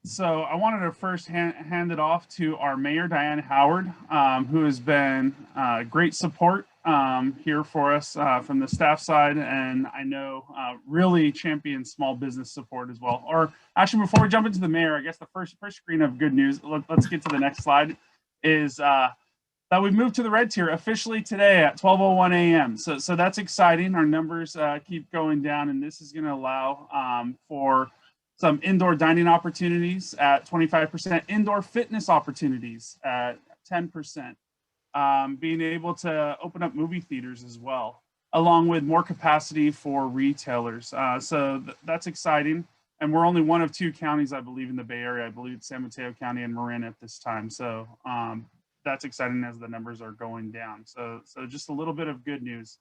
So I wanted to first hand it off to our mayor, Diane Howard, who has been great support here for us from the staff side, and I know really champions small business support as well. Or actually, before we jump into the mayor, I guess the first screen of good news. Let's get to the next slide. Is that we've moved to the red tier officially today at 12:01 a.m. So that's exciting. Our numbers keep going down, and this is going to allow for some indoor dining opportunities at 25%, indoor fitness opportunities at 10%, being able to open up movie theaters as well, along with more capacity for retailers. That's exciting. And we're only one of two counties, I believe, in the Bay Area. I believe it's San Mateo County and Marin at this time. That's exciting as the numbers are going down. So just a little bit of good news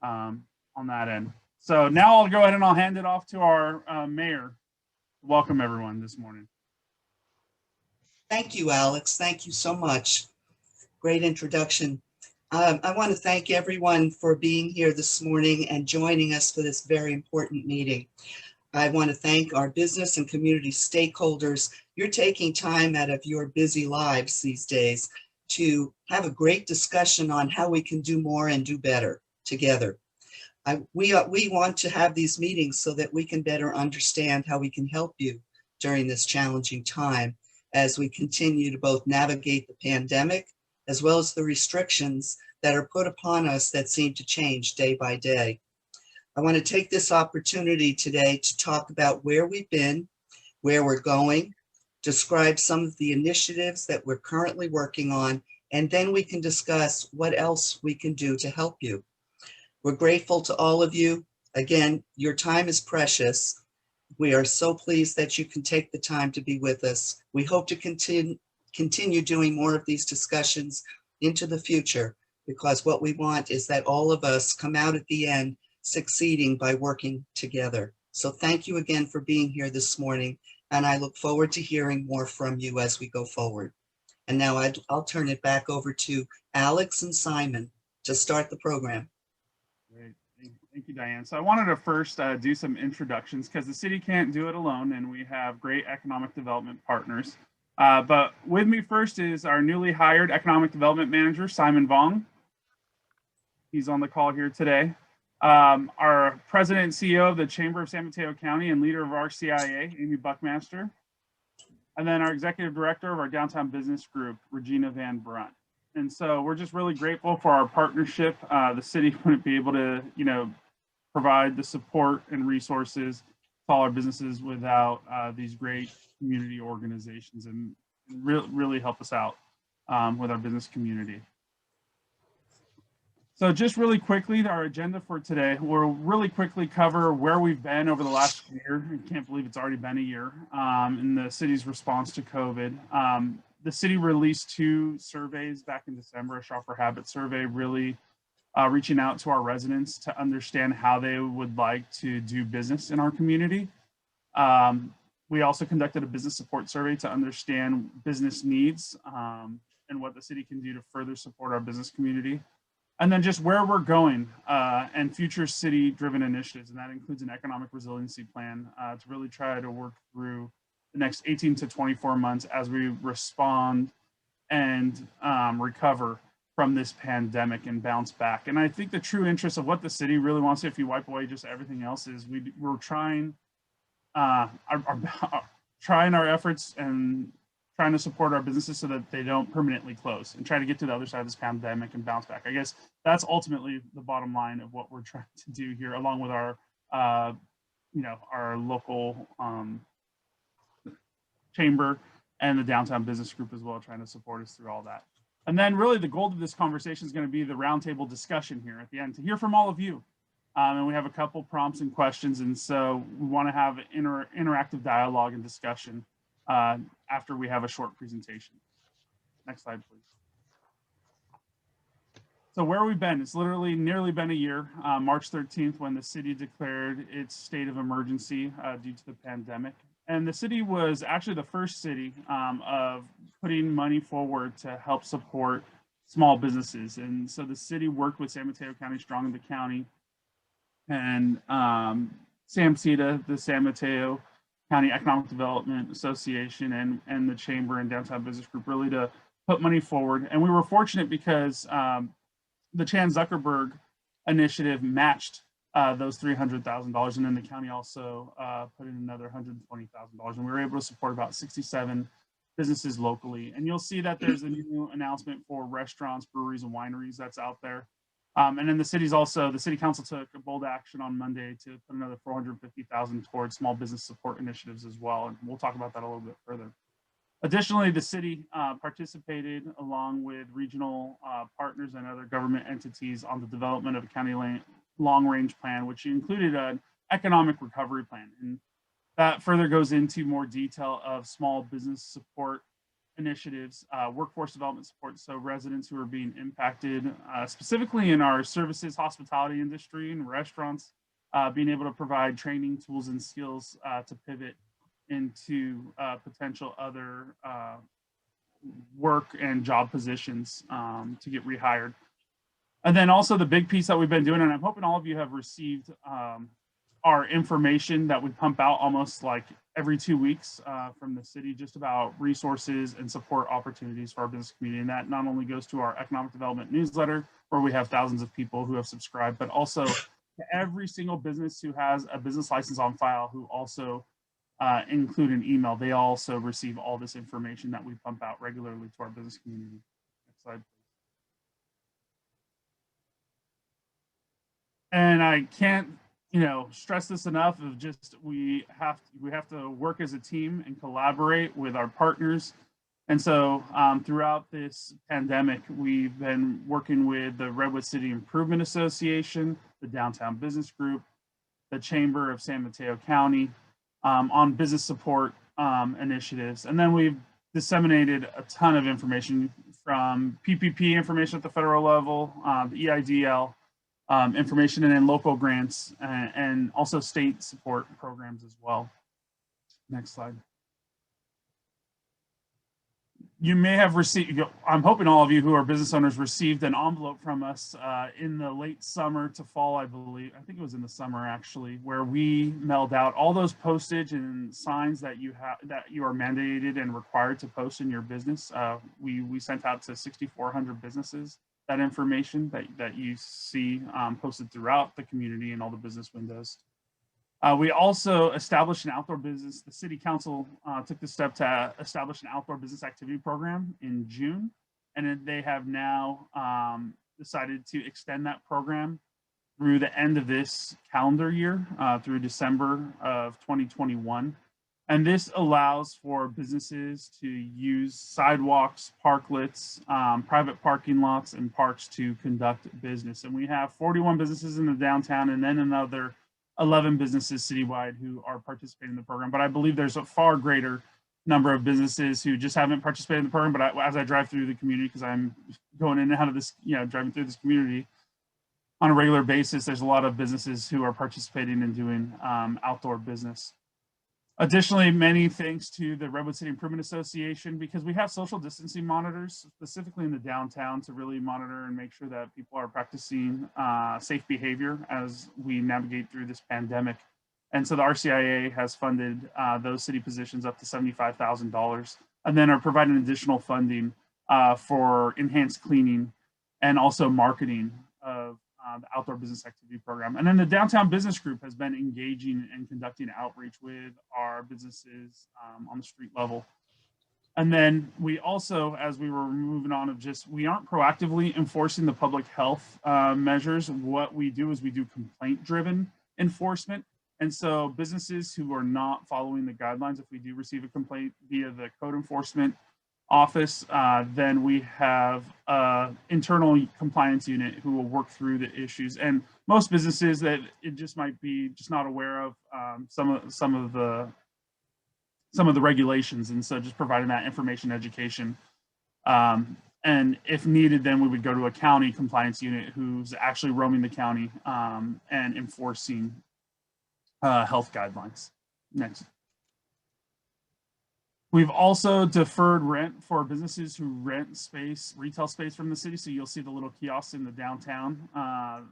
on that end. So now I'll go ahead and I'll hand it off to our mayor. Welcome everyone this morning. Thank you, Alex. Thank you so much. Great introduction. I want to thank everyone for being here this morning and joining us for this very important meeting. I want to thank our business and community stakeholders. You're taking time out of your busy lives these days to have a great discussion on how we can do more and do better together. We want to have these meetings so that we can better understand how we can help you during this challenging time as we continue to both navigate the pandemic as well as the restrictions that are put upon us that seem to change day by day. I want to take this opportunity today to talk about where we've been, where we're going, describe some of the initiatives that we're currently working on, and then we can discuss what else we can do to help you. We're grateful to all of you. Again, your time is precious. We are so pleased that you can take the time to be with us. We hope to continue doing more of these discussions into the future, because what we want is that all of us come out at the end succeeding by working together. So thank you again for being here this morning, and I look forward to hearing more from you as we go forward. And now I'll turn it back over to Alex and Simon to start the program. Great. Thank you, Diane. So I wanted to first do some introductions because the city can't do it alone, and we have great economic development partners. But with me first is our newly hired economic development manager, Simon Vong. He's on the call here today. Our president and CEO of the Chamber of San Mateo County and leader of our CIA, Amy Buckmaster. And then our executive director of our downtown business group, Regina Van Brunt. And so we're just really grateful for our partnership. The city wouldn't be able to, provide the support and resources to all our businesses without these great community organizations, and really help us out with our business community. So just really quickly, our agenda for today, we'll really quickly cover where we've been over the last year. I can't believe it's already been a year in the city's response to COVID. The city released two surveys back in December, a shopper habit survey, really reaching out to our residents to understand how they would like to do business in our community. We also conducted a business support survey to understand business needs and what the city can do to further support our business community. And then just where we're going and future city-driven initiatives, and that includes an economic resiliency plan to really try to work through the next 18 to 24 months as we respond and recover from this pandemic and bounce back. And I think the true interest of what the city really wants to, if you wipe away just everything else, is we're trying our efforts and trying to support our businesses so that they don't permanently close and try to get to the other side of this pandemic and bounce back. I guess that's ultimately the bottom line of what we're trying to do here, along with our, our local chamber and the downtown business group as well, trying to support us through all that. And then really the goal of this conversation is going to be the roundtable discussion here at the end to hear from all of you. And we have a couple prompts and questions. And so we want to have interactive dialogue and discussion after we have a short presentation. Next slide, please. So where we've been, it's literally nearly been a year, March 13th, when the city declared its state of emergency due to the pandemic. And the city was actually the first city of putting money forward to help support small businesses. And so the city worked with San Mateo County Strong in the County and SAMCETA, the San Mateo County Economic Development Association and the Chamber and Downtown Business Group really to put money forward. And we were fortunate because the Chan Zuckerberg initiative matched those $300,000, and then the county also put in another $120,000, and we were able to support about 67 businesses locally. And you'll see that there's a new announcement for restaurants, breweries, and wineries that's out there. And then the city council took a bold action on Monday to put another $450,000 towards small business support initiatives as well. And we'll talk about that a little bit further. Additionally, the city participated along with regional partners and other government entities on the development of a county long-range plan, which included an economic recovery plan. And that further goes into more detail of small business support initiatives, workforce development support, so residents who are being impacted, specifically in our services, hospitality industry and restaurants, being able to provide training, tools, and skills to pivot into potential other work and job positions to get rehired. And then also the big piece that we've been doing, and I'm hoping all of you have received our information that we pump out almost like every 2 weeks from the city, just about resources and support opportunities for our business community. And that not only goes to our economic development newsletter, where we have thousands of people who have subscribed, but also to every single business who has a business license on file, who also include an email. They also receive all this information that we pump out regularly to our business community. Next slide. And I can't stress this enough of just we have to work as a team and collaborate with our partners. And so throughout this pandemic, we've been working with the Redwood City Improvement Association, the Downtown Business Group, the Chamber of San Mateo County on business support initiatives. And then we've disseminated a ton of information, from PPP information at the federal level, the EIDL, information, and then local grants and also state support programs as well. Next slide. You may have received, I'm hoping all of you who are business owners received an envelope from us in the late summer to fall, I believe. I think it was in the summer actually, where we mailed out all those postage and signs that you are mandated and required to post in your business. We sent out to 6,400 businesses that information that you see posted throughout the community and all the business windows. We also established an outdoor business. The city council took the step to establish an outdoor business activity program in June, and they have now decided to extend that program through the end of this calendar year, through December of 2021. And this allows for businesses to use sidewalks, parklets, private parking lots, and parks to conduct business. And we have 41 businesses in the downtown, and then another 11 businesses citywide who are participating in the program. But I believe there's a far greater number of businesses who just haven't participated in the program. But as I drive through the community, because I'm going in and out of this, driving through this community on a regular basis, there's a lot of businesses who are participating and doing outdoor business. Additionally, many thanks to the Redwood City Improvement Association, because we have social distancing monitors specifically in the downtown to really monitor and make sure that people are practicing safe behavior as we navigate through this pandemic. And so the RCIA has funded those city positions up to $75,000, and then are providing additional funding for enhanced cleaning and also marketing of the outdoor business activity program. And then the Downtown Business Group has been engaging and conducting outreach with our businesses on the street level. And then we also, as we were moving on of just, we aren't proactively enforcing the public health measures. What we do is we do complaint-driven enforcement. And so businesses who are not following the guidelines, if we do receive a complaint via the code enforcement office, then we have an internal compliance unit who will work through the issues. And most businesses that it just might be just not aware of some of the regulations, and so just providing that information education. And if needed, then we would go to a county compliance unit who's actually roaming the county and enforcing health guidelines. Next. We've also deferred rent for businesses who rent space, retail space from the city. So you'll see the little kiosks in the downtown.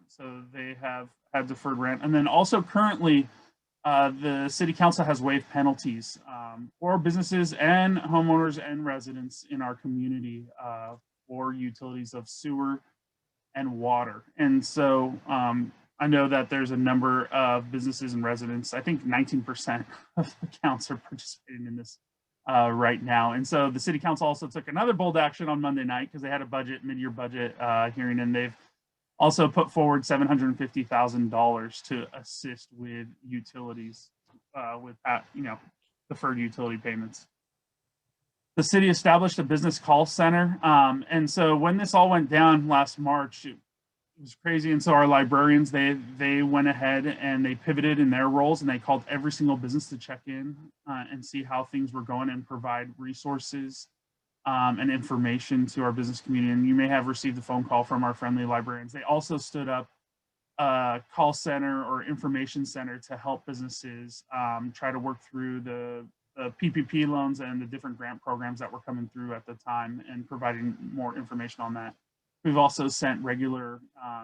So they have had deferred rent. And then also currently the city council has waived penalties for businesses and homeowners and residents in our community for utilities of sewer and water. And so I know that there's a number of businesses and residents, I think 19% of the accounts are participating in this right now. And so the city council also took another bold action on Monday night because they had a mid-year budget hearing, and they've also put forward $750,000 to assist with utilities with deferred utility payments. The city established a business call center. And so when this all went down last March, it was crazy. And so our librarians, they went ahead and they pivoted in their roles, and they called every single business to check in and see how things were going and provide resources and information to our business community. And you may have received a phone call from our friendly librarians. They also stood up a call center or information center to help businesses try to work through the PPP loans and the different grant programs that were coming through at the time, and providing more information on that. We've also sent regular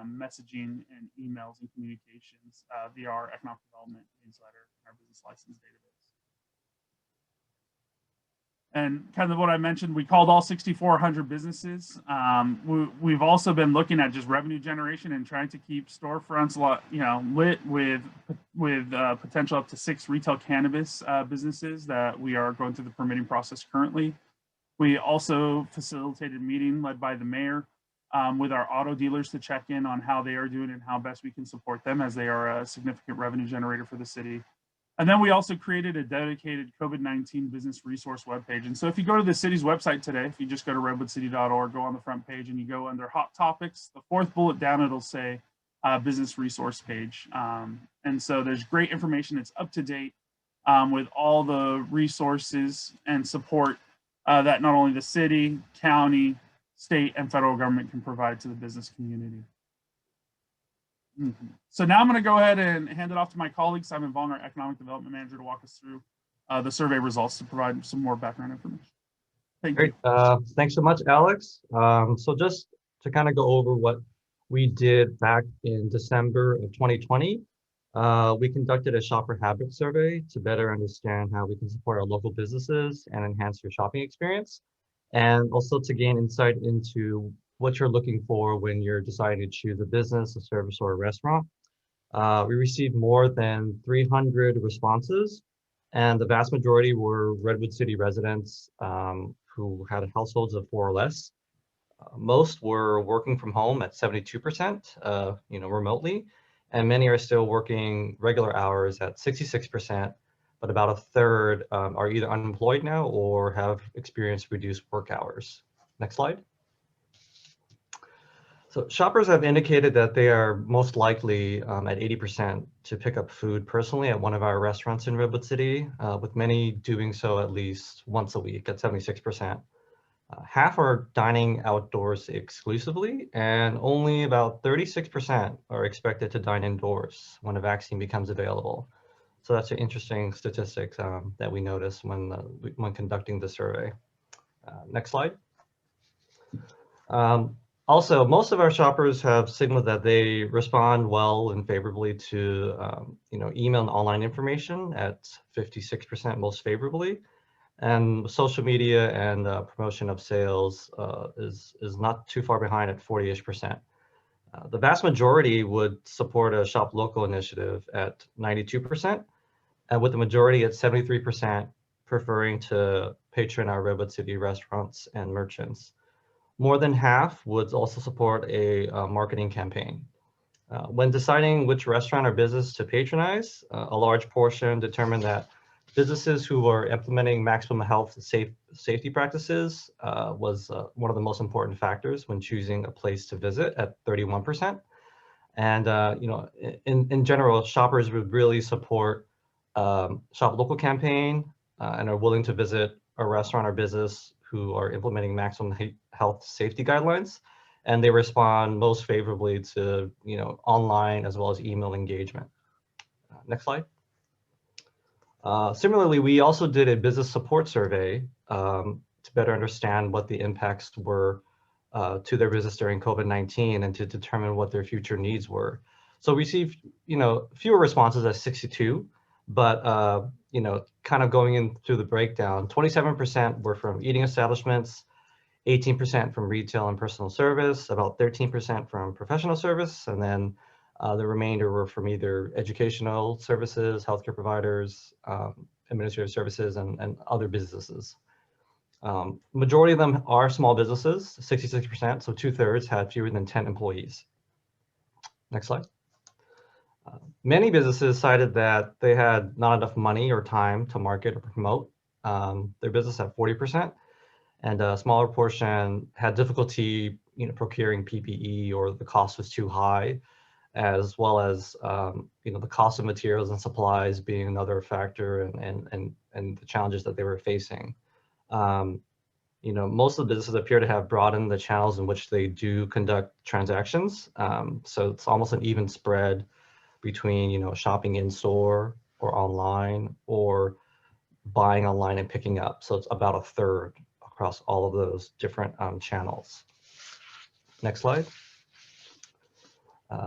messaging and emails and communications via our economic development newsletter and our business license database. And kind of what I mentioned, we called all 6,400 businesses. We've also been looking at just revenue generation and trying to keep storefronts, lit with potential up to 6 retail cannabis businesses that we are going through the permitting process currently. We also facilitated a meeting led by the mayor with our auto dealers to check in on how they are doing and how best we can support them, as they are a significant revenue generator for the city. And then we also created a dedicated COVID-19 business resource webpage. And so if you go to the city's website today, if you just go to redwoodcity.org, go on the front page and you go under hot topics, the 4th bullet down, it'll say business resource page. And so there's great information. It's up to date with all the resources and support that not only the city, county, state, and federal government can provide to the business community. So now I'm going to go ahead and hand it off to my colleague, Simon Vaughn, our Economic Development Manager, to walk us through the survey results to provide some more background information. Thank you. Great. Thanks so much, Alex. So just to kind of go over what we did back in December of 2020, we conducted a shopper habit survey to better understand how we can support our local businesses and enhance your shopping experience, and also to gain insight into what you're looking for when you're deciding to choose a business, a service, or a restaurant. We received more than 300 responses, and the vast majority were Redwood City residents who had households of 4 or less. Most were working from home at 72%, remotely, and many are still working regular hours at 66%, but about a third are either unemployed now or have experienced reduced work hours. Next slide. So shoppers have indicated that they are most likely at 80% to pick up food personally at one of our restaurants in Redwood City, with many doing so at least once a week at 76%. Half are dining outdoors exclusively, and only about 36% are expected to dine indoors when a vaccine becomes available. So that's an interesting statistic that we noticed when conducting the survey. Next slide. Also, most of our shoppers have signaled that they respond well and favorably to email and online information at 56% most favorably, and social media and promotion of sales is not too far behind at 40-ish%. The vast majority would support a Shop Local initiative at 92%, and with the majority at 73% preferring to patron our Redwood City restaurants and merchants. More than half would also support a marketing campaign. When deciding which restaurant or business to patronize, a large portion determined that businesses who are implementing maximum health and safety practices was one of the most important factors when choosing a place to visit at 31%. And in general, shoppers would really support Shop Local campaign and are willing to visit a restaurant or business who are implementing maximum health safety guidelines, and they respond most favorably to online as well as email engagement. Next slide. Similarly, we also did a business support survey to better understand what the impacts were to their business during COVID-19 and to determine what their future needs were. So we received fewer responses at 62, But you know, kind of going in through the breakdown, 27% were from eating establishments, 18% from retail and personal service, about 13% from professional service, and then the remainder were from either educational services, healthcare providers, administrative services, and other businesses. Majority of them are small businesses, 66%, so 2/3 had fewer than 10 employees. Next slide. Many businesses cited that they had not enough money or time to market or promote their business at 40%, and a smaller portion had difficulty, you know, procuring PPE, or the cost was too high, as well as you know, the cost of materials and supplies being another factor, and the challenges that they were facing. You know, most of the businesses appear to have broadened the channels in which they do conduct transactions. So it's almost an even spread between, you know, shopping in store or online, or buying online and picking up. So it's about a third across all of those different channels. Next slide.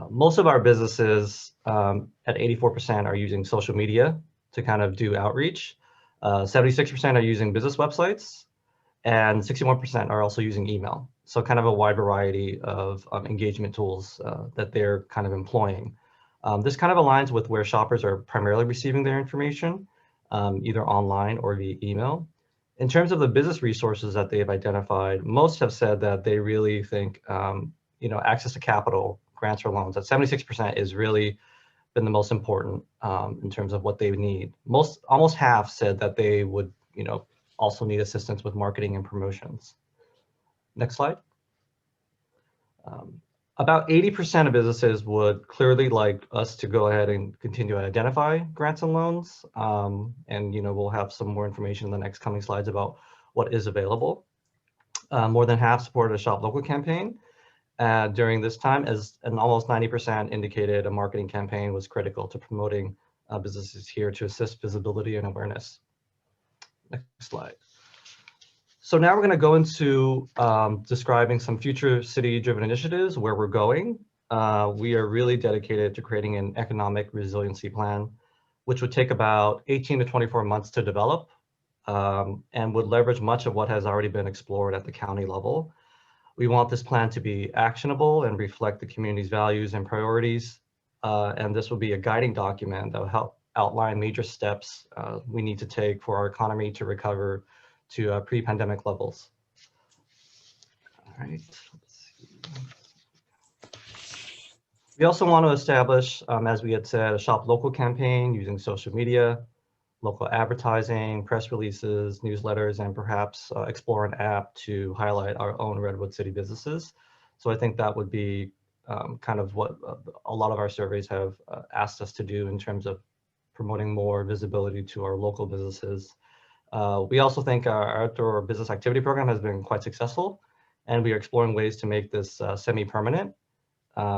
Most of our businesses at 84% are using social media to kind of do outreach. 76% are using business websites, and 61% are also using email. So kind of a wide variety of engagement tools that they're kind of employing. This kind of aligns with where shoppers are primarily receiving their information, either online or via email. In terms of the business resources that they've identified, most have said that they really think, you know, access to capital, grants or loans at 76% is really been the most important in terms of what they need. Almost half said that they would, you know, also need assistance with marketing and promotions. Next slide. About 80% of businesses would clearly like us to go ahead and continue to identify grants and loans. And, you know, we'll have some more information in the next coming slides about what is available. More than half supported a Shop Local campaign during this time, and almost 90% indicated a marketing campaign was critical to promoting businesses here to assist visibility and awareness. Next slide. So now we're going to go into describing some future city-driven initiatives, where we're going. We are really dedicated to creating an economic resiliency plan, which would take about 18 to 24 months to develop, and would leverage much of what has already been explored at the county level. We want this plan to be actionable and reflect the community's values and priorities. And this will be a guiding document that will help outline major steps we need to take for our economy to recover to pre-pandemic levels. All right, let's see. We also want to establish, as we had said, a Shop Local campaign using social media, local advertising, press releases, newsletters, and perhaps explore an app to highlight our own Redwood City businesses. So I think that would be kind of what a lot of our surveys have asked us to do in terms of promoting more visibility to our local businesses. We also think our outdoor business activity program has been quite successful, and we are exploring ways to make this semi-permanent.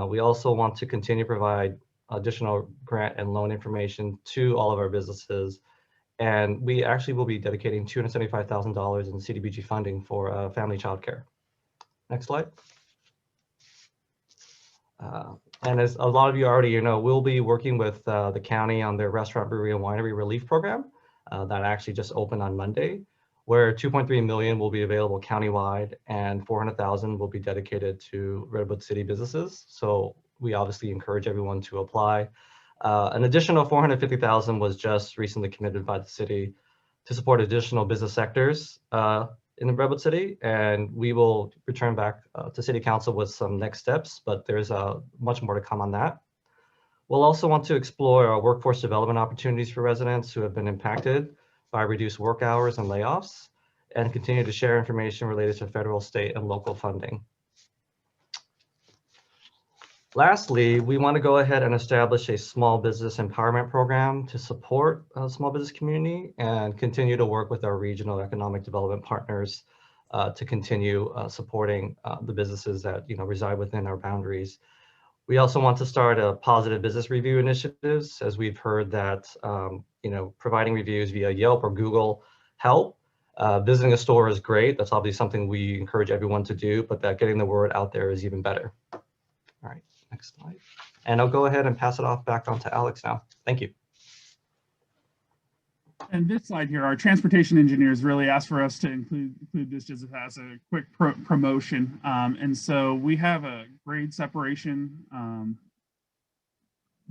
We also want to continue to provide additional grant and loan information to all of our businesses, and we actually will be dedicating $275,000 in CDBG funding for family childcare. Next slide. And as a lot of you already know, we'll be working with the county on their restaurant, brewery, and winery relief program. That actually just opened on Monday, where $2.3 million will be available countywide and $400,000 will be dedicated to Redwood City businesses. So we obviously encourage everyone to apply. An additional $450,000 was just recently committed by the city to support additional business sectors in the Redwood City, and we will return back to City Council with some next steps, but there's much more to come on that. We'll also want to explore our workforce development opportunities for residents who have been impacted by reduced work hours and layoffs, and continue to share information related to federal, state, and local funding. Lastly, we want to go ahead and establish a small business empowerment program to support small business community, and continue to work with our regional economic development partners to continue supporting the businesses that reside within our boundaries. We also want to start a positive business review initiatives, as we've heard that providing reviews via Yelp or Google help. Visiting a store is great. That's obviously something we encourage everyone to do, but that getting the word out there is even better. All right, next slide. And I'll go ahead and pass it off back on to Alex now. Thank you. And this slide here, our transportation engineers really asked for us to include this just as a quick promotion. And so we have a grade separation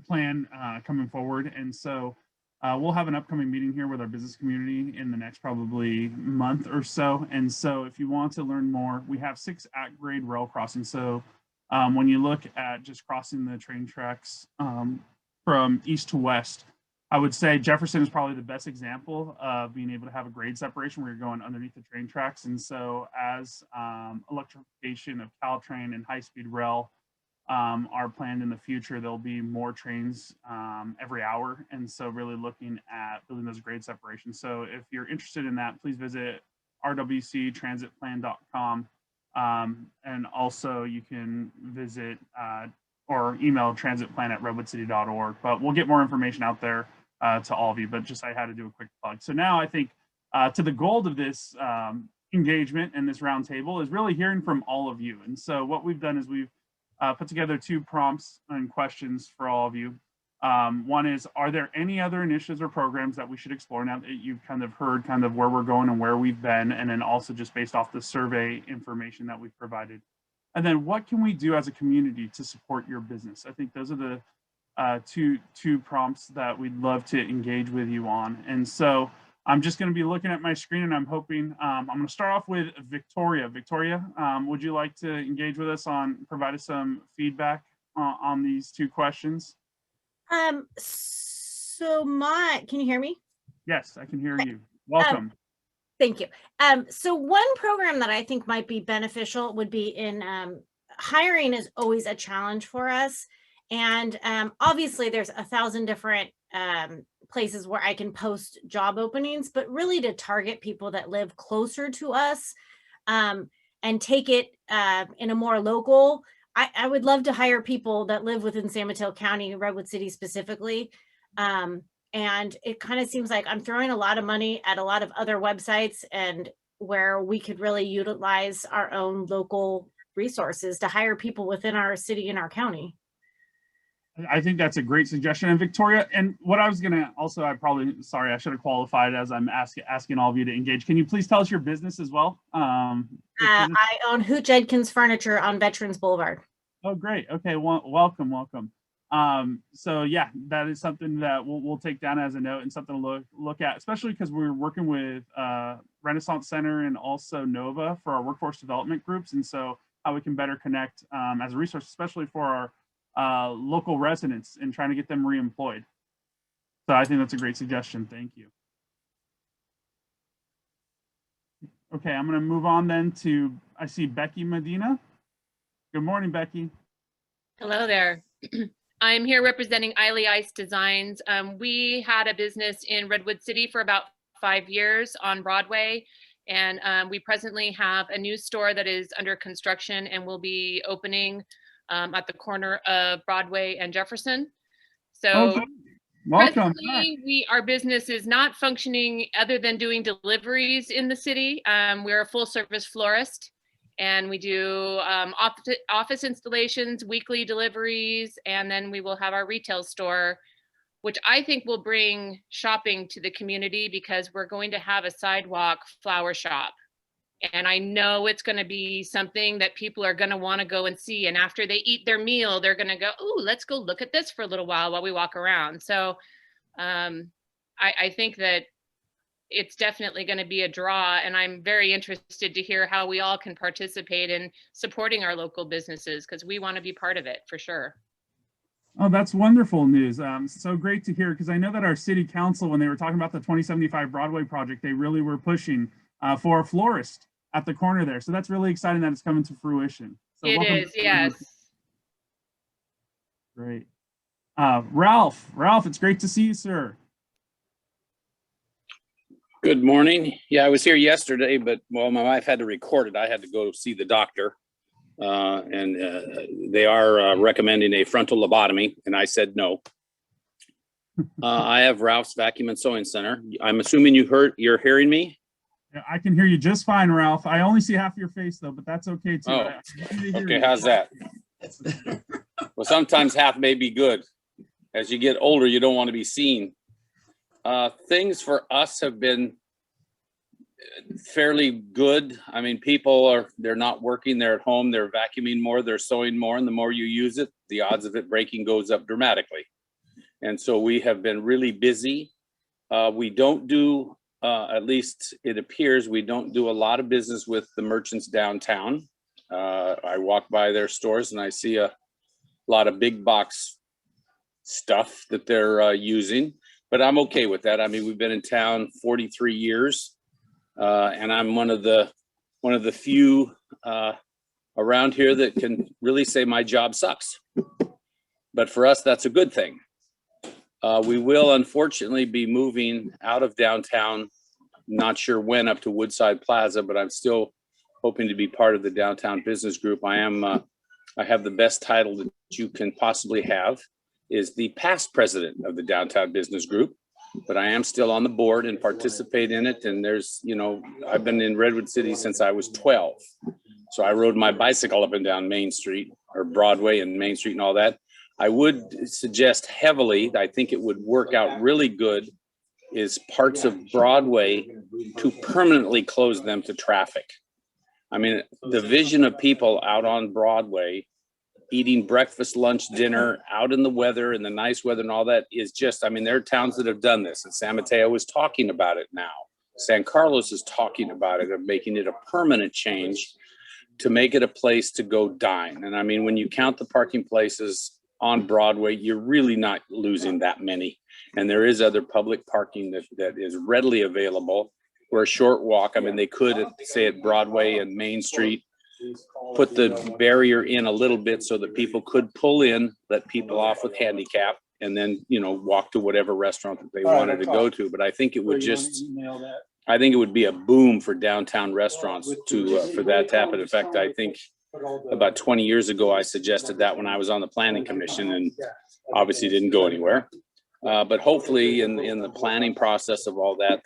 plan coming forward. And so we'll have an upcoming meeting here with our business community in the next probably month or so. And so if you want to learn more, we have 6 at-grade rail crossings. So when you look at just crossing the train tracks from east to west, I would say Jefferson is probably the best example of being able to have a grade separation where you're going underneath the train tracks. And so as electrification of Caltrain and high-speed rail are planned in the future, there'll be more trains every hour. And so really looking at building those grade separations. So if you're interested in that, please visit rwctransitplan.com. And also you can visit or email transitplan@redwoodcity.org. But we'll get more information out there to all of you, but just I had to do a quick plug. So now I think to the goal of this engagement and this roundtable is really hearing from all of you. And so what we've done is we've put together 2 prompts and questions for all of you. One is, are there any other initiatives or programs that we should explore now that you've kind of heard kind of where we're going and where we've been, and then also just based off the survey information that we've provided. And then what can we do as a community to support your business? I think those are the two prompts that we'd love to engage with you on. And so I'm just going to be looking at my screen, and I'm hoping I'm going to start off with Victoria. Victoria, would you like to engage with us provide us some feedback on these 2 questions? Can you hear me? Yes, I can hear you. Welcome. Thank you. So one program that I think might be beneficial would be in hiring is always a challenge for us. And obviously there's 1,000 different places where I can post job openings, but really to target people that live closer to us and take it in a more local. I would love to hire people that live within San Mateo County, Redwood City specifically. And it kind of seems like I'm throwing a lot of money at a lot of other websites, and where we could really utilize our own local resources to hire people within our city and our county. I think that's a great suggestion. And Victoria, and what I was going to also, I should have qualified as I'm asking all of you to engage. Can you please tell us your business as well? I own Hoot Jenkins Furniture on Veterans Boulevard. Oh, great. Okay. Welcome. So yeah, that is something that we'll take down as a note and something to look at, especially because we're working with Renaissance Center and also Nova for our workforce development groups. And so how we can better connect as a resource, especially for our local residents and trying to get them reemployed. So I think that's a great suggestion. Thank you. Okay, I'm going to move on then to, I see Becky Medina. Good morning, Becky. Hello there. I'm here representing Eiley Ice Designs. We had a business in Redwood City for about 5 years on Broadway, and we presently have a new store that is under construction and will be opening at the corner of Broadway and Jefferson. So welcome. Our business is not functioning other than doing deliveries in the city. We're a full service florist, and we do office installations, weekly deliveries, and then we will have our retail store, which I think will bring shopping to the community because we're going to have a sidewalk flower shop. And I know it's going to be something that people are going to want to go and see. And after they eat their meal, they're going to go, "Ooh, let's go look at this for a little while we walk around." So I think that it's definitely going to be a draw. And I'm very interested to hear how we all can participate in supporting our local businesses, because we want to be part of it for sure. Oh, that's wonderful news. So great to hear, because I know that our city council, when they were talking about the 2075 Broadway project, they really were pushing for a florist at the corner there. So that's really exciting that it's coming to fruition. So it is, yes. Great. Ralph, it's great to see you, sir. Good morning. Yeah, I was here yesterday, but well, my wife had to record it. I had to go see the doctor, and they are recommending a frontal lobotomy, and I said no. I have Ralph's Vacuum and Sewing Center. I'm assuming you're hearing me. Yeah, I can hear you just fine, Ralph. I only see half your face though, but that's okay too. Oh, okay. How's that? Well, sometimes half may be good. As you get older, you don't want to be seen. Things for us have been fairly good. I mean, people they're not working, they're at home, they're vacuuming more, they're sewing more, and the more you use it, the odds of it breaking goes up dramatically. And so we have been really busy. We don't do, at least it appears, we don't do a lot of business with the merchants downtown. I walk by their stores and I see a lot of big box stuff that they're using, but I'm okay with that. I mean, we've been in town 43 years. And I'm one of the few around here that can really say my job sucks. But for us, that's a good thing. We will unfortunately be moving out of downtown, not sure when, up to Woodside Plaza, but I'm still hoping to be part of the downtown business group. I have the best title that you can possibly have, is the past president of the downtown business group. But I am still on the board and participate in it. And there's, you know, I've been in Redwood City since I was 12. So I rode my bicycle up and down Main Street, or Broadway and Main Street and all that. I would suggest heavily, I think it would work out really good, is parts of Broadway to permanently close them to traffic. I mean, the vision of people out on Broadway eating breakfast, lunch, dinner, out in the weather and the nice weather and all that is just, I mean, there are towns that have done this, and San Mateo is talking about it now. San Carlos is talking about it, of making it a permanent change to make it a place to go dine. And I mean, when you count the parking places on Broadway, you're really not losing that many. And there is other public parking that is readily available. We're a short walk. I mean, they could say at Broadway and Main Street, put the barrier in a little bit so that people could pull in, let people off with handicap, and then, you know, walk to whatever restaurant that they wanted to go to. But I think it would just, I think it would be a boom for downtown restaurants to, for that to happen. In fact, I think about 20 years ago, I suggested that when I was on the planning commission, and obviously didn't go anywhere. But hopefully in the planning process of all that,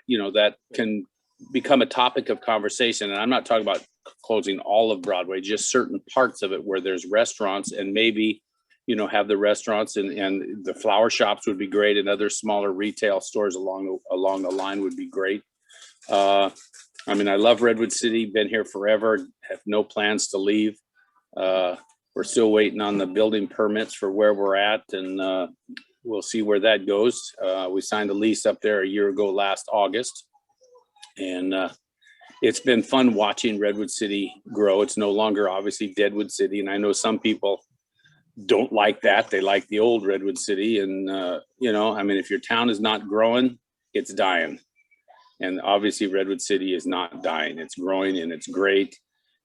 you know, that can become a topic of conversation. And I'm not talking about closing all of Broadway, just certain parts of it where there's restaurants, and maybe, you know, have the restaurants and the flower shops would be great, and other smaller retail stores along the line would be great. I mean, I love Redwood City, been here forever, have no plans to leave. We're still waiting on the building permits for where we're at, and we'll see where that goes. We signed a lease up there a year ago, last August. And it's been fun watching Redwood City grow. It's no longer obviously Deadwood City. And I know some people don't like that. They like the old Redwood City. And, you know, I mean, if your town is not growing, it's dying. And obviously Redwood City is not dying. It's growing and it's great.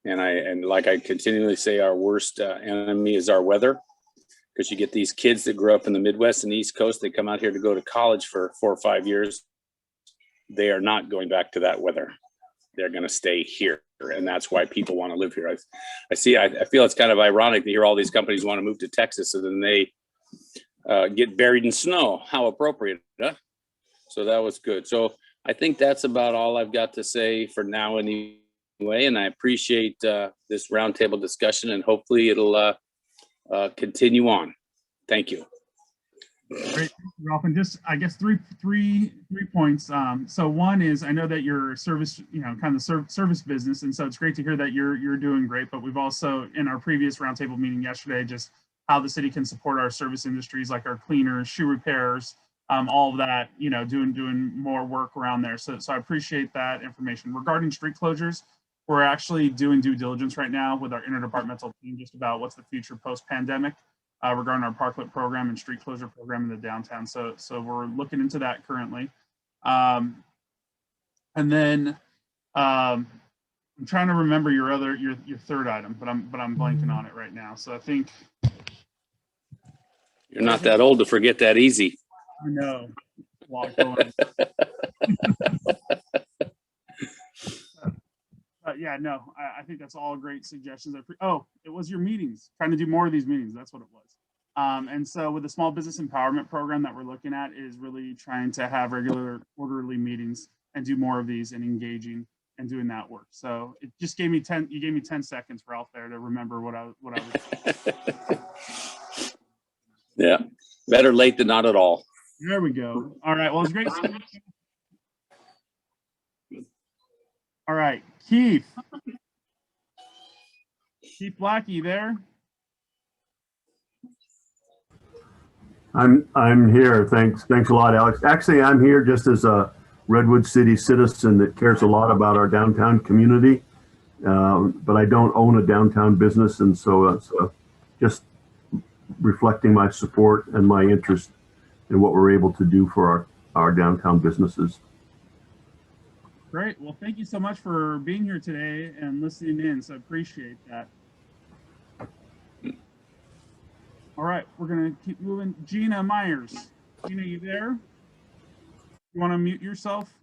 And like I continually say, our worst enemy is our weather. Because you get these kids that grow up in the Midwest and East Coast, they come out here to go to college for 4 or 5 years. They are not going back to that weather. They're going to stay here. And that's why people want to live here. I feel it's kind of ironic to hear all these companies want to move to Texas, and then they get buried in snow. How appropriate, huh? So that was good. So I think that's about all I've got to say for now anyway. And I appreciate this roundtable discussion, and hopefully it'll continue on. Thank you. Great, Ralph. And just, I guess, three points. So one is, I know that you're service, you know, kind of the service business, and so it's great to hear that you're doing great. But we've also, in our previous roundtable meeting yesterday, just how the city can support our service industries, like our cleaners, shoe repairs, all of that, you know, doing more work around there. So I appreciate that information. Regarding street closures, we're actually doing due diligence right now with our interdepartmental team just about what's the future post-pandemic. Regarding our parklet program and street closure program in the downtown. So we're looking into that currently. And then I'm trying to remember your third item, but I'm blanking on it right now. So I think you're not that old to forget that easy. I know. A lot going yeah, no, I think that's all great suggestions. Oh, it was your meetings, trying to do more of these meetings. That's what it was. And so with the small business empowerment program that we're looking at is really trying to have regular orderly meetings and do more of these and engaging and doing that work. So it just gave me 10 seconds, Ralph, there to remember what I was. Yeah, better late than not at all. There we go. All right. Well, it's great. All right, Keith. Keith Black, you there? I'm here. Thanks a lot, Alex. Actually, I'm here just as a Redwood City citizen that cares a lot about our downtown community, but I don't own a downtown business, and so it's just reflecting my support and my interest in what we're able to do for our downtown businesses. Great. Well, thank you so much for being here today and listening in. So I appreciate that. All right, we're going to keep moving. Gina Myers. Gina, you there? You want to mute yourself?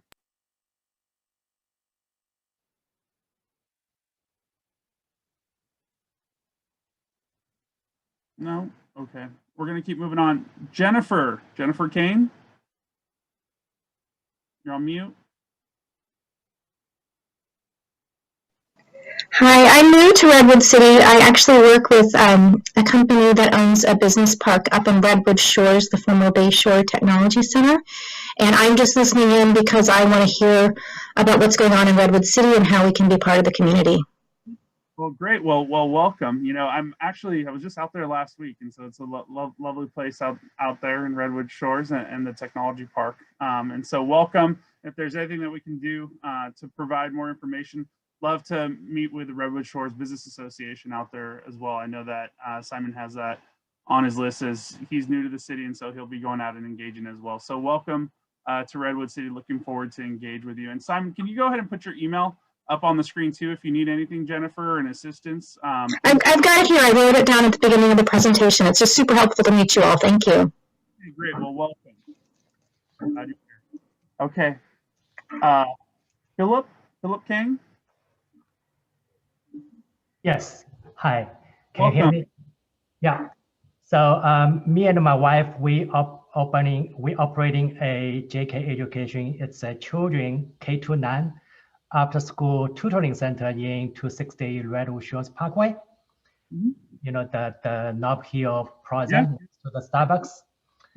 No? Okay. We're going to keep moving on. Jennifer. Jennifer Kane? You're on mute. Hi, I'm new to Redwood City. I actually work with a company that owns a business park up in Redwood Shores, the former Bay Shore Technology Center. And I'm just listening in because I want to hear about what's going on in Redwood City and how we can be part of the community. Well, great. Well, welcome. You know, I was just out there last week, and so it's a lovely place out there in Redwood Shores and the technology park. And so welcome. If there's anything that we can do to provide more information, love to meet with the Redwood Shores Business Association out there as well. I know that Simon has that on his list as he's new to the city, and so he'll be going out and engaging as well. So welcome to Redwood City. Looking forward to engage with you. And Simon, can you go ahead and put your email up on the screen too if you need anything, Jennifer, and assistance? I've got it here. I wrote it down at the beginning of the presentation. It's just super helpful to meet you all. Thank you. Okay, great. Well, welcome. Okay. Philip King. Yes. Hi. Can you hear me? Yeah. So me and my wife, we operating a JK Education. It's a children K-9 after school tutoring center in 260 Redwood Shores Parkway. Mm-hmm. You know, the Knob Hill Plaza to the Starbucks.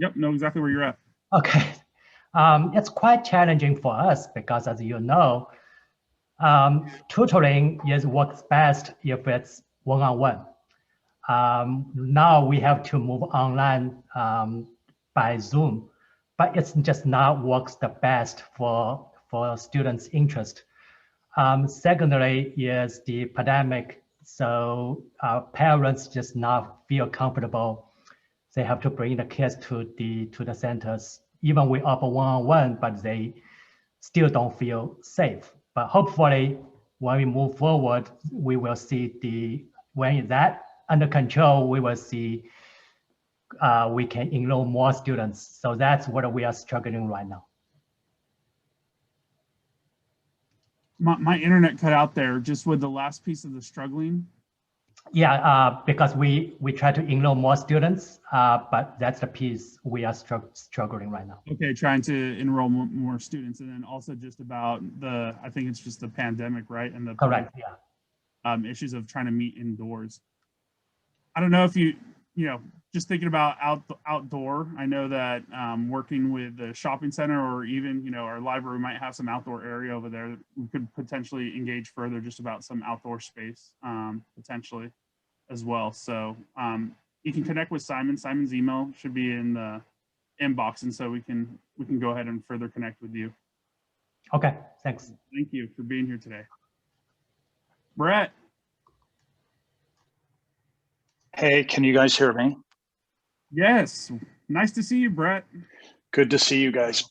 Yep. Know exactly where you're at. Okay. It's quite challenging for us because, as you know, tutoring works best if it's one-on-one. Now we have to move online by Zoom, but it's just not works the best for students' interest. Secondly is the pandemic, so parents just not feel comfortable. They have to bring the kids to the centers. Even we offer one-on-one, but they still don't feel safe. But hopefully, when we move forward, we will see when that under control, we will see we can enroll more students. So that's what we are struggling right now. My internet cut out there just with the last piece of the struggling. Yeah, because we try to enroll more students, but that's the piece we are struggling right now. Okay, trying to enroll more students, and then also just about I think it's just the pandemic, right? And the correct, yeah. Issues of trying to meet indoors. I don't know if you just thinking about outdoor. I know that working with the shopping center or even our library might have some outdoor area over there. We could potentially engage further just about some outdoor space potentially as well. So you can connect with Simon. Simon's email should be in the inbox, and so we can go ahead and further connect with you. Okay, thanks. Thank you for being here today. Brett. Hey, can you guys hear me? Yes. Nice to see you, Brett. Good to see you guys.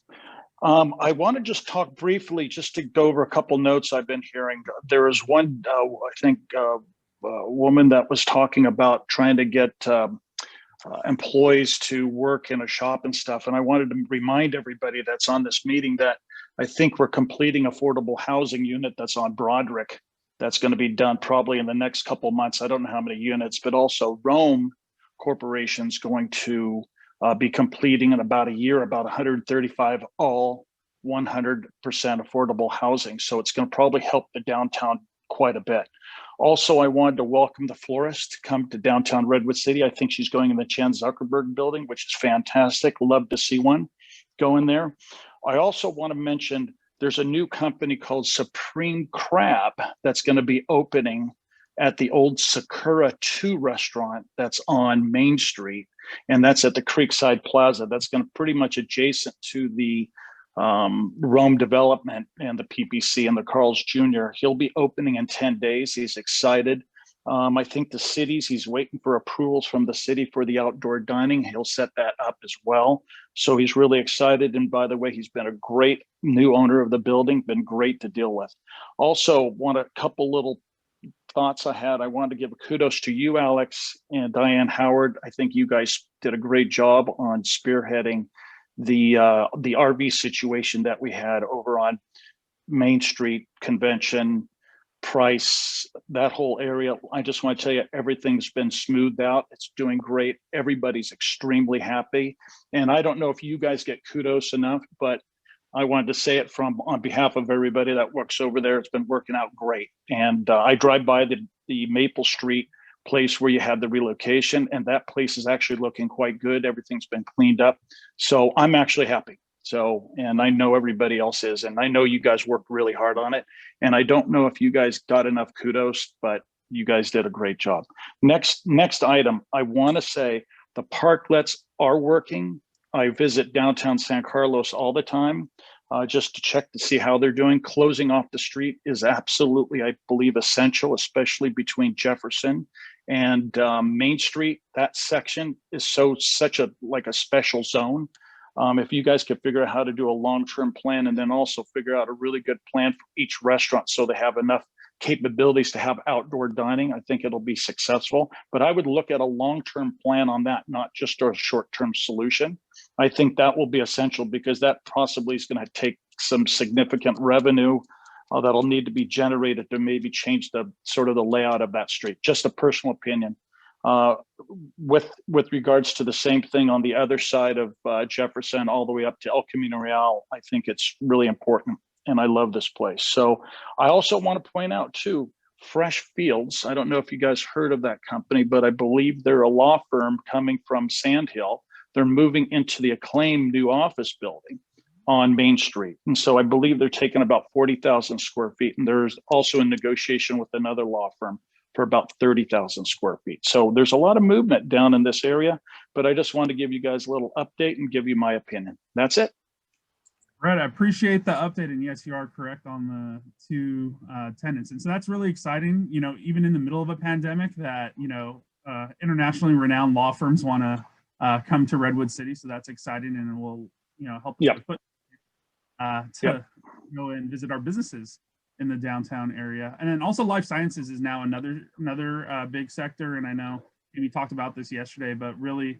I want to just talk briefly, just to go over a couple notes I've been hearing. There was one, I think, woman that was talking about trying to get employees to work in a shop and stuff. And I wanted to remind everybody that's on this meeting that I think we're completing affordable housing unit that's on Broderick. That's going to be done probably in the next couple of months. I don't know how many units, but also Rome Corporation's going to be completing in about a year, about 135 all 100% affordable housing. So it's going to probably help the downtown quite a bit. Also, I wanted to welcome the florist to come to downtown Redwood City. I think she's going in the Chan Zuckerberg building, which is fantastic. Love to see one. going there. I also want to mention there's a new company called Supreme Crab that's going to be opening at the old Sakura 2 restaurant that's on Main Street, and that's at the Creekside Plaza. That's going to pretty much adjacent to the Rome Development and the PPC and the Carl's Jr. He'll be opening in 10 days. He's excited. I think he's waiting for approvals from the city for the outdoor dining. He'll set that up as well. So he's really excited. And by the way, he's been a great new owner of the building, been great to deal with. Also, want a couple little thoughts I had. I wanted to give a kudos to you, Alex, and Diane Howard. I think you guys did a great job on spearheading the RV situation that we had over on Main Street, Convention, Price, that whole area. I just want to tell you, everything's been smoothed out. It's doing great. Everybody's extremely happy. And I don't know if you guys get kudos enough, but I wanted to say it on behalf of everybody that works over there. It's been working out great. And I drive by the Maple Street place where you had the relocation, and that place is actually looking quite good. Everything's been cleaned up. So I'm actually happy. So, and I know everybody else is, and I know you guys worked really hard on it. And I don't know if you guys got enough kudos, but you guys did a great job. Next item, I want to say the parklets are working. I visit downtown San Carlos all the time just to check to see how they're doing. Closing off the street is absolutely, I believe, essential, especially between Jefferson and Main Street. That section is such a special zone. If you guys could figure out how to do a long-term plan and then also figure out a really good plan for each restaurant so they have enough capabilities to have outdoor dining, I think it'll be successful. But I would look at a long-term plan on that, not just a short-term solution. I think that will be essential because that possibly is going to take some significant revenue that'll need to be generated to maybe change the sort of the layout of that street. Just a personal opinion. With regards to the same thing on the other side of Jefferson all the way up to El Camino Real, I think it's really important. And I love this place. So I also want to point out too, Fresh Fields. I don't know if you guys heard of that company, but I believe they're a law firm coming from Sand Hill. They're moving into the acclaimed new office building on Main Street. And so I believe they're taking about 40,000 square feet. And there's also a negotiation with another law firm for about 30,000 square feet. So there's a lot of movement down in this area, but I just wanted to give you guys a little update and give you my opinion. That's it. Right, I appreciate the update, and yes, you are correct on the two tenants, and so that's really exciting. You know, even in the middle of a pandemic, that internationally renowned law firms want to come to Redwood City, so that's exciting, and it will help us to go and visit our businesses in the downtown area. And then also life sciences is now another big sector, and I know we talked about this yesterday, but really.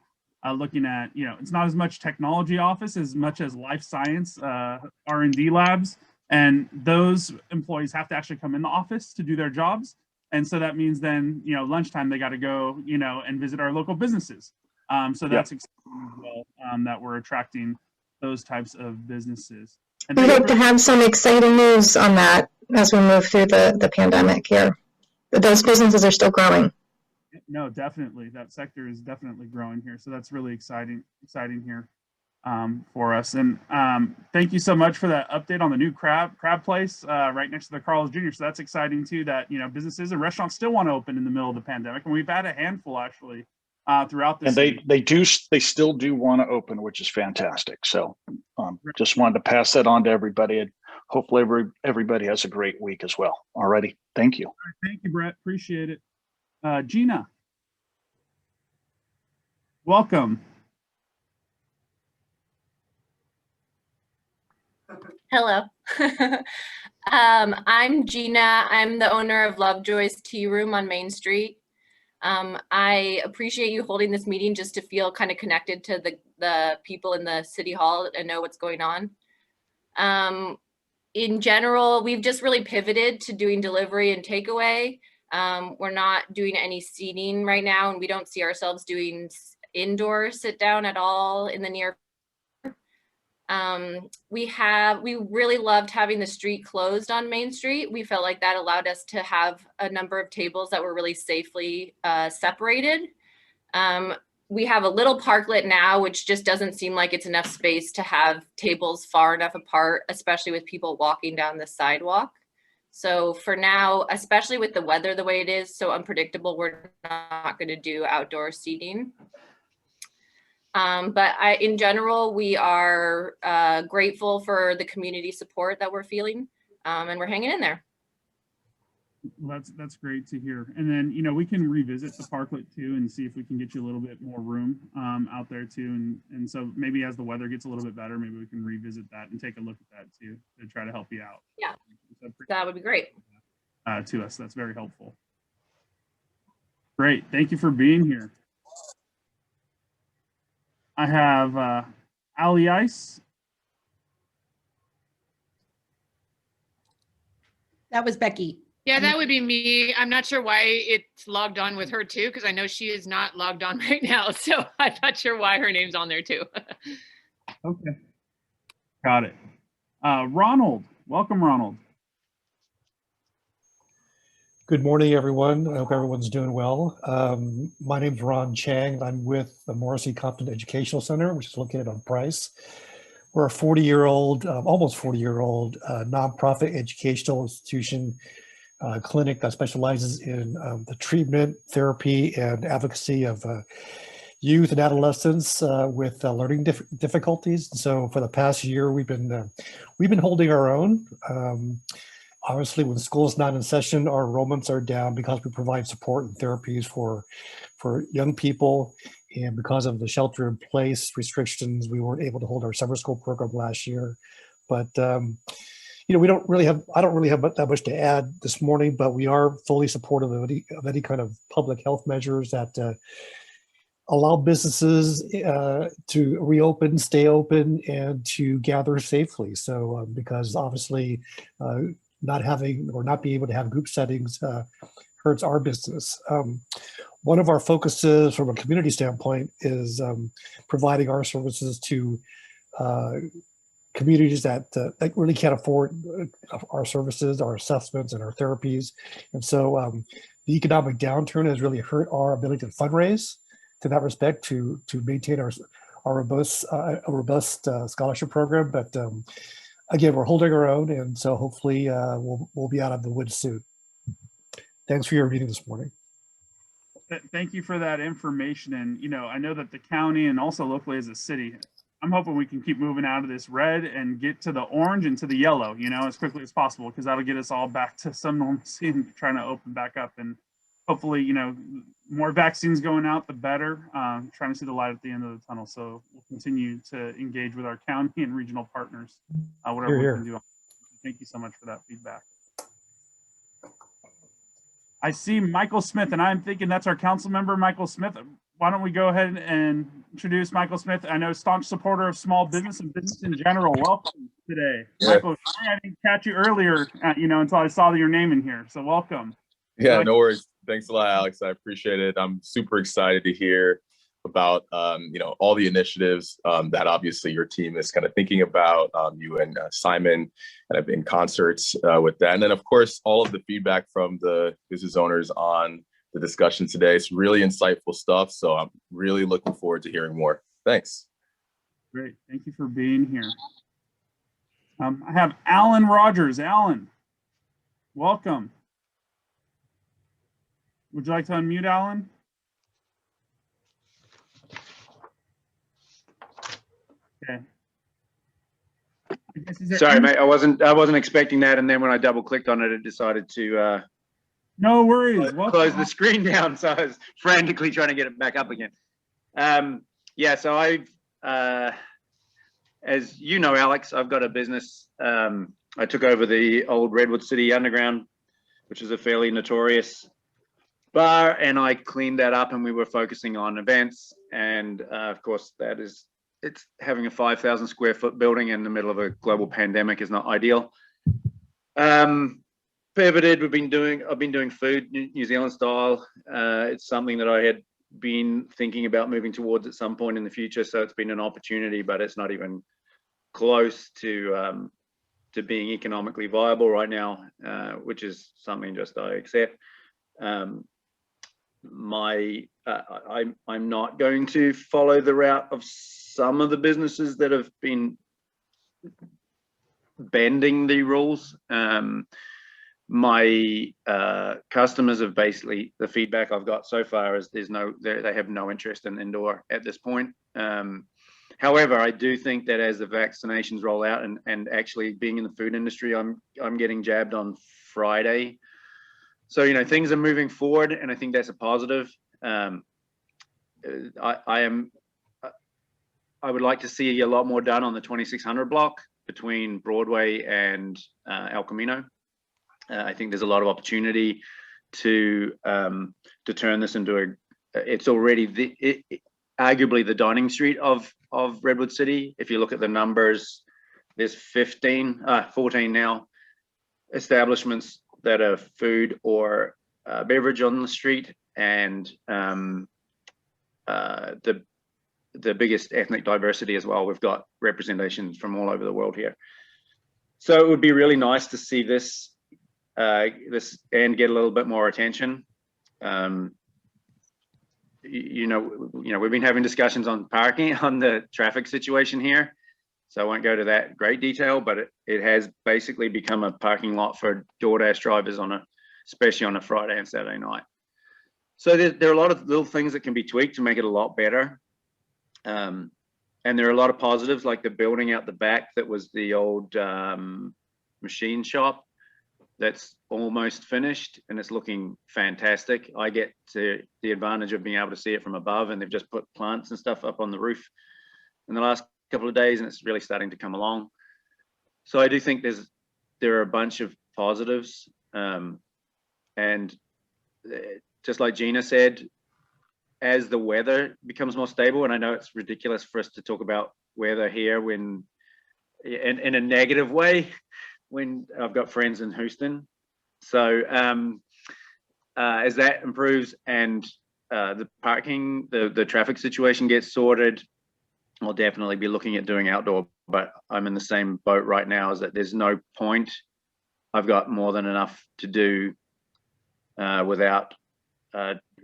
Looking at, it's not as much technology office as much as life science R&D labs. And those employees have to actually come in the office to do their jobs. And so that means then, lunchtime, they got to go, and visit our local businesses. So that's exciting as well, that we're attracting those types of businesses. And we hope to have some exciting news on that as we move through the pandemic here. But those businesses are still growing. No, definitely. That sector is definitely growing here. So that's really exciting here for us. And thank you so much for that update on the new crab place right next to the Carl's Jr. So that's exciting too, that, businesses and restaurants still want to open in the middle of the pandemic. And we've had a handful actually throughout this. And they still do want to open, which is fantastic. So just wanted to pass that on to everybody, and hopefully everybody has a great week as well. Alrighty. Thank you. Thank you, Brett. Appreciate it. Gina, welcome. Hello. I'm Gina. I'm the owner of Lovejoy's Tea Room on Main Street. I appreciate you holding this meeting just to feel kind of connected to the people in the city hall and know what's going on. In general, we've just really pivoted to doing delivery and takeaway. We're not doing any seating right now, and we don't see ourselves doing indoor sit down at all in the near. We really loved having the street closed on Main Street. We felt like that allowed us to have a number of tables that were really safely separated. we have a little parklet now, which just doesn't seem like it's enough space to have tables far enough apart, especially with people walking down the sidewalk. So for now, especially with the weather the way it is, so unpredictable, we're not going to do outdoor seating. But in general, we are grateful for the community support that we're feeling, and we're hanging in there. That's great to hear. And then, you know, we can revisit the parklet too and see if we can get you a little bit more room out there too. And so maybe as the weather gets a little bit better, maybe we can revisit that and take a look at that too to try to help you out. Yeah, that would be great. To us, that's very helpful. Great, thank you for being here. I have Ali Ice. That was Becky. Yeah, that would be me. I'm not sure why it's logged on with her too, because I know she is not logged on right now. So I'm not sure why her name's on there too. Okay. Got it. Ronald, welcome, Ronald. Good morning, everyone. I hope everyone's doing well. My name's Ron Chang. I'm with the Morrissey Compton Educational Center, which is located on Price. We're a 40-year-old, almost 40-year-old nonprofit educational institution clinic that specializes in the treatment, therapy, and advocacy of youth and adolescents with learning difficulties. So for the past year, we've been holding our own. Obviously, when school is not in session, our enrollments are down because we provide support and therapies for young people. And because of the shelter-in-place restrictions, we weren't able to hold our summer school program last year. But you know, I don't really have that much to add this morning. But we are fully supportive of any kind of public health measures that allow businesses to reopen, stay open, and to gather safely. So because obviously not having or not being able to have group settings hurts our business. One of our focuses from a community standpoint is providing our services to communities that really can't afford our services, our assessments, and our therapies. And so the economic downturn has really hurt our ability to fundraise to that respect, to maintain our robust scholarship program. But again, we're holding our own, and so hopefully we'll be out of the woods soon. Thanks for your meeting this morning. Thank you for that information. And, you know, I know that the county and also locally as a city, I'm hoping we can keep moving out of this red and get to the orange and to the yellow, you know, as quickly as possible, because that'll get us all back to some normalcy and trying to open back up. And hopefully, you know, more vaccines going out, the better. Trying to see the light at the end of the tunnel. So we'll continue to engage with our county and regional partners, whatever we can do. Thank you so much for that feedback. I see Michael Smith, and I'm thinking that's our council member, Michael Smith. Why don't we go ahead and introduce Michael Smith? I know staunch supporter of small business and business in general. Welcome today. Yeah. Michael, I didn't catch you earlier, you know, until I saw your name in here. So welcome. Yeah, no worries. Thanks a lot, Alex. I appreciate it. I'm super excited to hear about, you know, all the initiatives that obviously your team is kind of thinking about, you and Simon, and I've been in concerts with that. And then of course, all of the feedback from the business owners on the discussion today. It's really insightful stuff. So I'm really looking forward to hearing more. Thanks. Great. Thank you for being here. I have Alan Rogers. Alan, welcome. Would you like to unmute, Alan? Okay. Sorry, mate. I wasn't expecting that, and then when I double clicked on it, it decided to no worries. Close the screen down. So I was frantically trying to get it back up again. Yeah. So I've, as you know, Alex, I've got a business. I took over the old Redwood City Underground, which is a fairly notorious bar, and I cleaned that up, and we were focusing on events, and of course it's having a 5,000 square foot building in the middle of a global pandemic is not ideal. Pivoted, I've been doing food New Zealand style. It's something that I had been thinking about moving towards at some point in the future, so it's been an opportunity, but it's not even close to being economically viable right now, which is something just I accept. I'm not going to follow the route of some of the businesses that have been bending the rules. My customers have basically, the feedback I've got so far is they have no interest in indoor at this point. However, I do think that as the vaccinations roll out, and actually being in the food industry, I'm getting jabbed on Friday. So, you know, things are moving forward, and I think that's a positive. I would like to see a lot more done on the 2600 block between Broadway and El Camino. I think there's a lot of opportunity to turn this into it's already arguably the dining street of Redwood City. If you look at the numbers, there's 14 now establishments that are food or beverage on the street, and the biggest ethnic diversity as well. We've got representation from all over the world here. So it would be really nice to see this and get a little bit more attention. You know, we've been having discussions on parking, on the traffic situation here. So I won't go to that great detail, but it has basically become a parking lot for DoorDash drivers especially on a Friday and Saturday night. So there are a lot of little things that can be tweaked to make it a lot better. And there are a lot of positives, like the building out the back that was the old machine shop. That's almost finished and it's looking fantastic. I get the advantage of being able to see it from above, and they've just put plants and stuff up on the roof in the last couple of days, and it's really starting to come along. So I do think there are a bunch of positives, and just like Gina said, as the weather becomes more stable, and I know it's ridiculous for us to talk about weather here when in a negative way when I've got friends in Houston. So as that improves and the parking, the traffic situation gets sorted, I'll definitely be looking at doing outdoor, but I'm in the same boat right now, is that there's no point. I've got more than enough to do without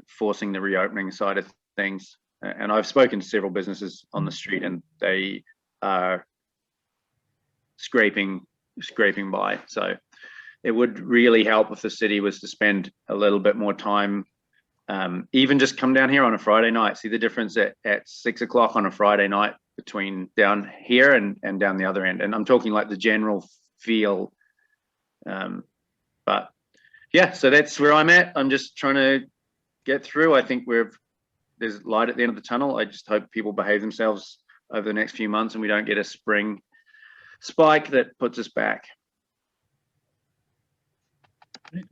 forcing the reopening side of things. And I've spoken to several businesses on the street, and they are scraping by. So it would really help if the city was to spend a little bit more time, even just come down here on a Friday night, see the difference at 6 o'clock on a Friday night between down here and down the other end. And I'm talking like the general feel. But yeah, so that's where I'm at. I'm just trying to get through. I think there's light at the end of the tunnel. I just hope people behave themselves over the next few months and we don't get a spring spike that puts us back.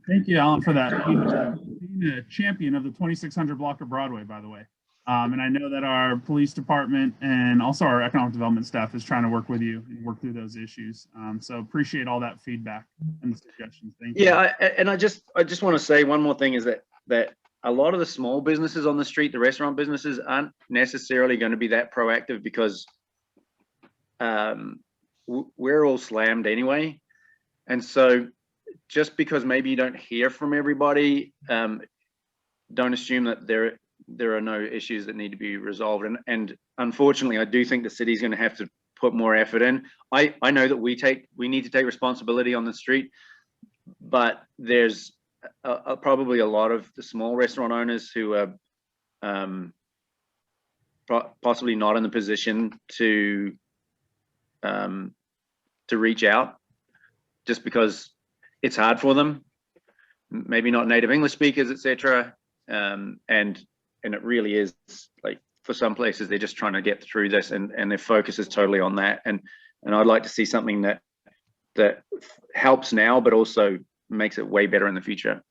Thank you, Alan, for that. Being a champion of the 2600 block of Broadway, by the way. And I know that our police department and also our economic development staff is trying to work with you and work through those issues. So appreciate all that feedback and the suggestions. Thank you. Yeah, I just want to say one more thing, is that a lot of the small businesses on the street, the restaurant businesses, aren't necessarily going to be that proactive, because we're all slammed anyway. And so just because maybe you don't hear from everybody, don't assume that there are no issues that need to be resolved. And unfortunately, I do think the city's going to have to put more effort in. I know that we need to take responsibility on the street, but there's probably a lot of the small restaurant owners who are possibly not in the position to reach out, just because it's hard for them, maybe not native English speakers, etc. And it really is, like, for some places they're just trying to get through this, and their focus is totally on that. And I'd like to see something that helps now, but also makes it way better in the future.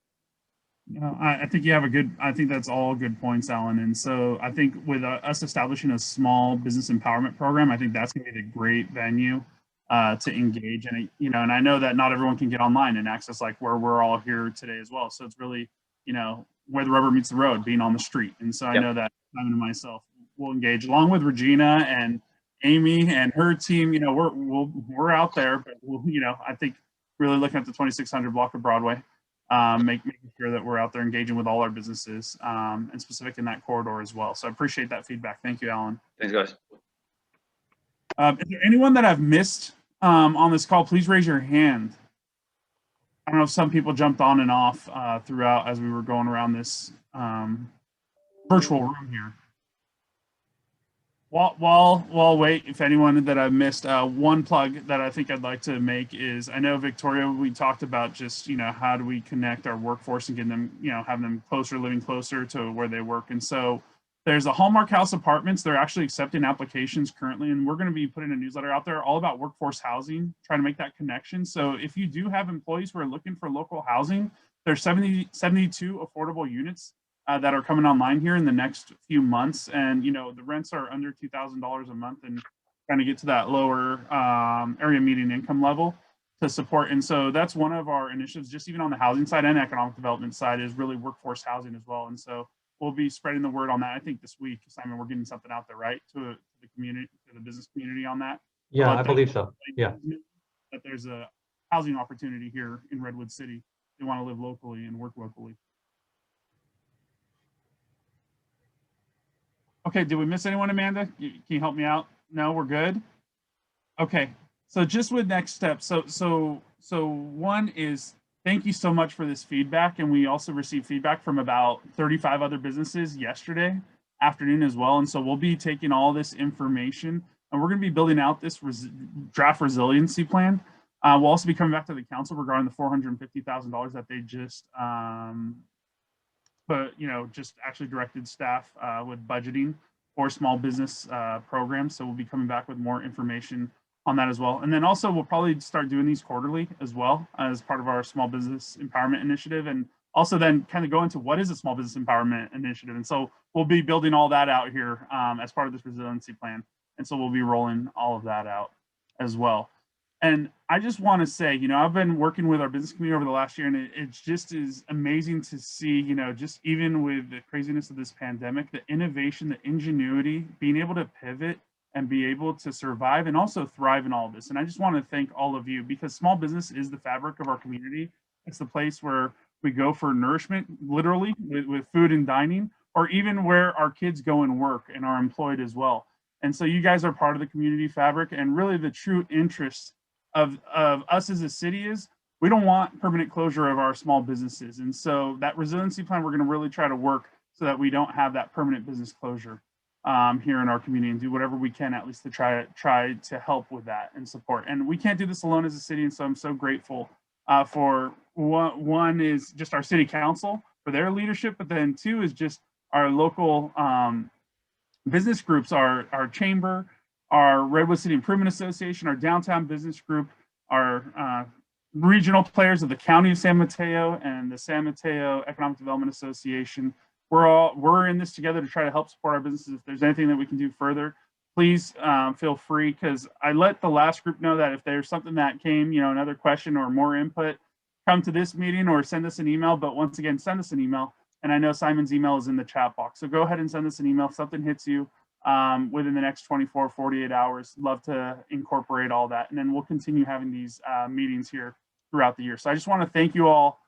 You know, I think you have I think that's all good points, Alan. And so I think with us establishing a small business empowerment program, I think that's going to be the great venue to engage. And, and I know that not everyone can get online and access like where we're all here today as well. So it's really, where the rubber meets the road, being on the street. And so I know that Simon and myself will engage along with Regina and Amy and her team. We're out there, but I think really looking at the 2600 block of Broadway. making sure that we're out there engaging with all our businesses and specific in that corridor as well. So I appreciate that feedback. Thank you, Alan. Thanks, guys. Is there anyone that I've missed on this call? Please raise your hand. I don't know if some people jumped on and off throughout as we were going around this virtual room here. While wait, if anyone that I've missed, one plug that I think I'd like to make is, I know Victoria, we talked about just, how do we connect our workforce and get them, having them closer, living closer to where they work. And so there's a Hallmark House Apartments. They're actually accepting applications currently, and we're going to be putting a newsletter out there all about workforce housing, trying to make that connection. So if you do have employees who are looking for local housing, there's 72 affordable units that are coming online here in the next few months. And, the rents are under $2,000 a month and trying to get to that lower area median income level to support. And so that's one of our initiatives, just even on the housing side and economic development side, is really workforce housing as well. And so we'll be spreading the word on that. I think this week, Simon, we're getting something out there, right? To the community, to the business community on that. Yeah, I believe so. Yeah. That there's a housing opportunity here in Redwood City. They want to live locally and work locally. Okay, did we miss anyone, Amanda? Can you help me out? No, we're good. Okay, so just with next steps. So one is, thank you so much for this feedback. And we also received feedback from about 35 other businesses yesterday afternoon as well. And so we'll be taking all this information and we're going to be building out this draft resiliency plan. We'll also be coming back to the council regarding the $450,000 that they just just actually directed staff with budgeting for small business programs. So we'll be coming back with more information on that as well. And then also we'll probably start doing these quarterly as well as part of our small business empowerment initiative. And also then kind of go into what is a small business empowerment initiative. And so we'll be building all that out here as part of this resiliency plan. And so we'll be rolling all of that out as well. And I just want to say, I've been working with our business community over the last year, and it just is amazing to see, just even with the craziness of this pandemic, the innovation, the ingenuity, being able to pivot and be able to survive and also thrive in all of this. And I just want to thank all of you, because small business is the fabric of our community. It's the place where we go for nourishment, literally with food and dining, or even where our kids go and work and are employed as well. And so you guys are part of the community fabric, and really the true interest of us as a city is, we don't want permanent closure of our small businesses. And so that resiliency plan, we're going to really try to work so that we don't have that permanent business closure here in our community, and do whatever we can at least to try to help with that and support. And we can't do this alone as a city. And so I'm so grateful for one is just our city council for their leadership, but then two is just our local business groups, our chamber, our Redwood City Improvement Association, our downtown business group, our regional players of the County of San Mateo and the San Mateo Economic Development Association. We're in this together to try to help support our businesses. If there's anything that we can do further, please feel free, because I let the last group know that if there's something that came, another question or more input, come to this meeting or send us an email. But once again, send us an email. And I know Simon's email is in the chat box. So go ahead and send us an email if something hits you within the next 24, 48 hours. Love to incorporate all that. And then we'll continue having these meetings here throughout the year. So I just want to thank you all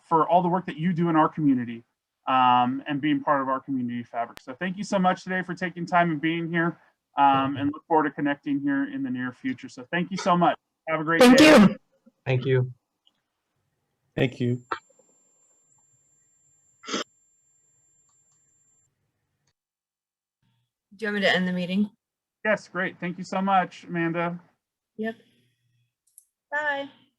for all the work that you do in our community and being part of our community fabric. So thank you so much today for taking time and being here, and look forward to connecting here in the near future. So thank you so much. Have a great day. Thank you. Thank you. Thank you. Do you want me to end the meeting? Yes, great. Thank you so much, Amanda. Yep. Bye.